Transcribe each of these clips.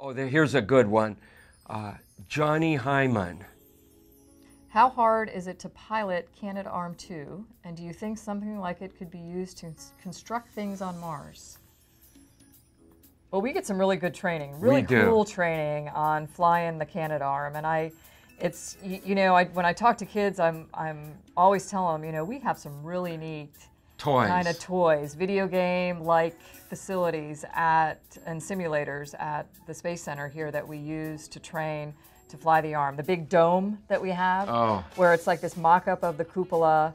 Oh, here's a good one. Johnny Hyman. How hard is it to pilot Canadarm2, and do you think something like it could be used to construct things on Mars? Well, we get some really good training, really cool training on flying the Canadarm, and when I talk to kids, I'm always telling them, you know, we have some really neat kind of toys, video game-like facilities and simulators at the Space Center here that we use to train to fly the arm. The big dome that we have, where it's like this mock-up of the cupola,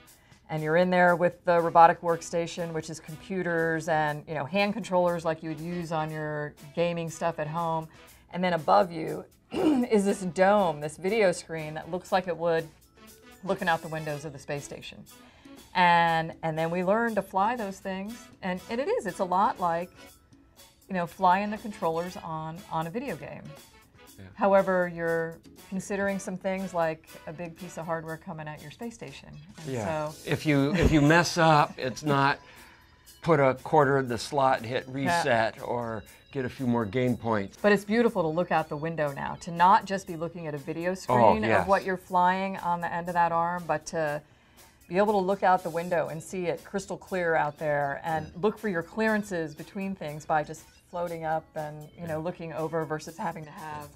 and you're in there with the robotic workstation, which is computers and, you know, hand controllers like you would use on your gaming stuff at home. And then above you is this dome, this video screen that looks like it would looking out the windows of the space station. And then we learn to fly those things, and it's a lot like, you know, flying the controllers on a video game. Yeah. However, you're considering some things like a big piece of hardware coming at your space station. And so if you mess up, it's not put a quarter in the slot and hit reset or get a few more game points. But it's beautiful to look out the window now, to not just be looking at a video screen of what you're flying on the end of that arm, but to be able to look out the window and see it crystal clear out there, and look for your clearances between things by just floating up and, you know, looking over versus having to have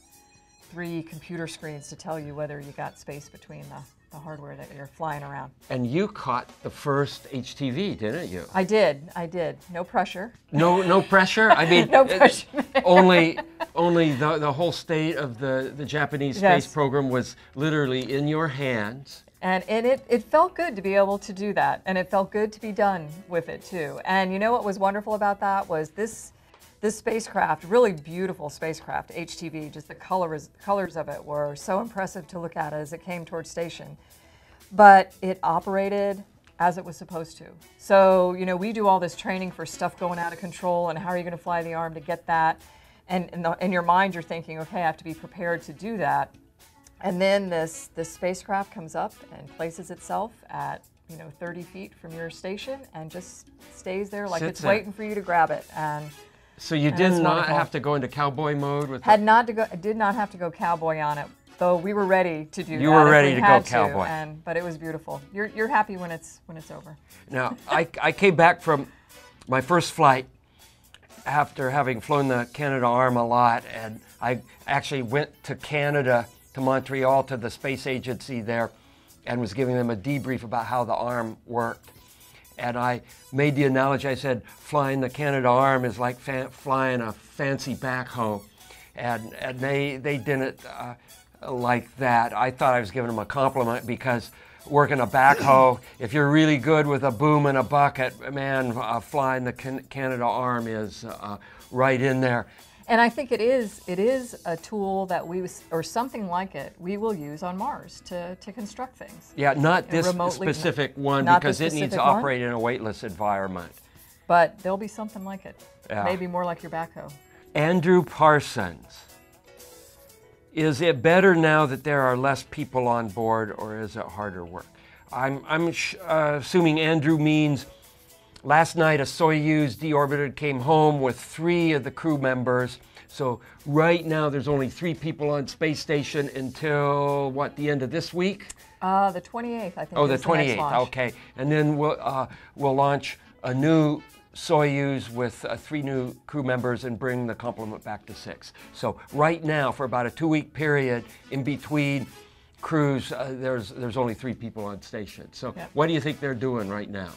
3 computer screens to tell you whether you got space between the hardware that you're flying around. And you caught the first HTV, didn't you? I did. No pressure. No pressure? I mean, no pressure. only the whole state of the Japanese space program was literally in your hands. And it felt good to be able to do that, and it felt good to be done with it too. And you know what was wonderful about that was this spacecraft, really beautiful spacecraft, HTV, just the colors of it were so impressive to look at as it came towards station. But it operated as it was supposed to. So, you know, we do all this training for stuff going out of control and how are you going to fly the arm to get that. And in your mind, you're thinking, okay, I have to be prepared to do that. And then this spacecraft comes up and places itself at, you know, 30 feet from your station and just stays there like it's waiting for you to grab it. And so you did not have to go into cowboy mode with did not have to go cowboy on it, though we were ready to do that. You were ready to go cowboy. But it was beautiful. You're happy when it's over. Now, I came back from my first flight after having flown the Canadarm a lot, and I actually went to Canada, to Montreal, to the space agency there, and was giving them a debrief about how the arm worked. And I made the analogy, I said, flying the Canadarm is like flying a fancy backhoe. And they didn't like that. I thought I was giving them a compliment because working a backhoe, if you're really good with a boom and a bucket, man, flying the Canadarm is right in there. And I think it is a tool that or something like it, we will use on Mars to construct things. Yeah, not this specific one, because it needs to operate in a weightless environment. But there'll be something like it, maybe more like your backhoe. Andrew Parsons. Is it better now that there are less people on board, or is it harder work? I'm assuming Andrew means last night a Soyuz deorbiter came home with 3 of the crew members. So right now there's only 3 people on space station until, what, the end of this week? The 28th, I think. Oh, the 28th, okay. And then we'll launch a new Soyuz with 3 new crew members and bring the complement back to 6. So right now, for about a 2-week period in between crews, there's only 3 people on station. So what do you think they're doing right now?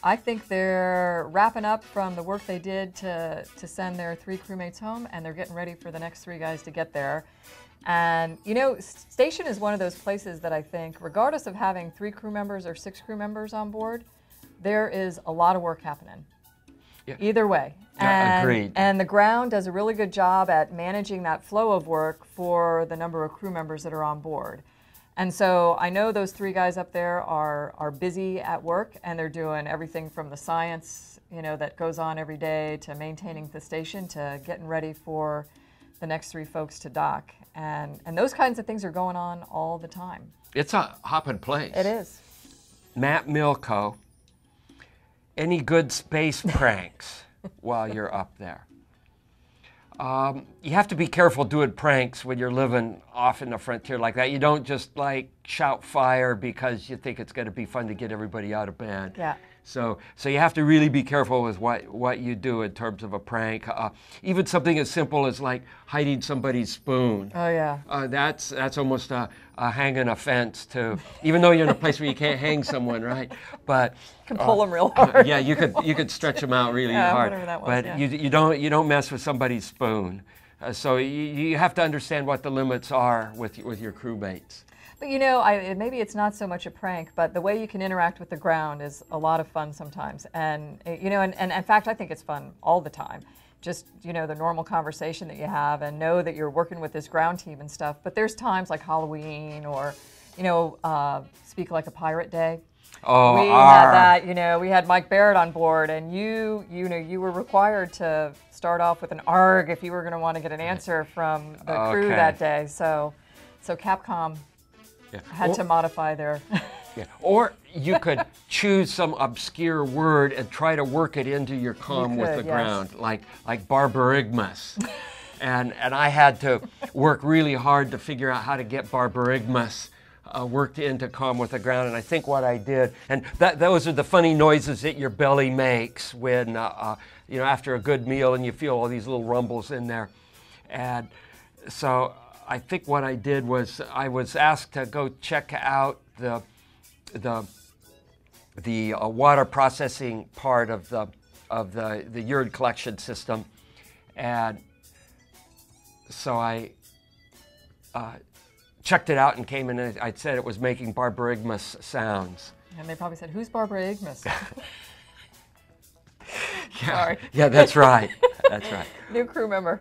I think they're wrapping up from the work they did to send their 3 crewmates home, and they're getting ready for the next 3 guys to get there. And, you know, station is one of those places that I think, regardless of having 3 crew members or 6 crew members on board, there is a lot of work happening. Yeah. Either way. Agreed. And the ground does a really good job at managing that flow of work for the number of crew members that are on board. And so I know those 3 guys up there are busy at work, and they're doing everything from the science, you know, that goes on every day, to maintaining the station, to getting ready for the next 3 folks to dock. And those kinds of things are going on all the time. It's a hopping place. It is. Matt Milko, any good space pranks while you're up there? You have to be careful doing pranks when you're living off in the frontier like that. You don't just like shout fire because you think it's going to be fun to get everybody out of bed. Yeah. So you have to really be careful with what you do in terms of a prank. Even something as simple as like hiding somebody's spoon. Oh yeah. That's almost a hanging offense to, even though you're in a place where you can't hang someone, right? But You can pull them real hard. yeah, you could stretch them out really Yeah, hard. whatever that was, But yeah. you don't mess with somebody's spoon. So you have to understand what the limits are with your crewmates. But you know, maybe it's not so much a prank, but the way you can interact with the ground is a lot of fun sometimes. And you know, and in fact, I think it's fun all the time. Just, you know, the normal conversation that you have, and know that you're working with this ground team and stuff. But there's times like Halloween, or, you know, Speak Like a Pirate Day. Oh, we had that, you know, we had Mike Barrett on board, and you know, you were required to start off with an ARG if you were going to want to get an answer from the crew that day. So Capcom had to modify their... Yeah. Or you could choose some obscure word and try to work it into your comm with the ground, like barbarigmus. and I had to work really hard to figure out how to get barbarigmus worked into comm with the ground. And I think what I did, and those are the funny noises that your belly makes when, you know, after a good meal and you feel all these little rumbles in there. And so I think what I did was I was asked to go check out the water processing part of the urine collection system, and so I checked it out and came in, and I said it was making barbarigmus sounds. And they probably said, "Who's Barbarigmus?" Yeah, Sorry. yeah, that's right. That's right. New crew member.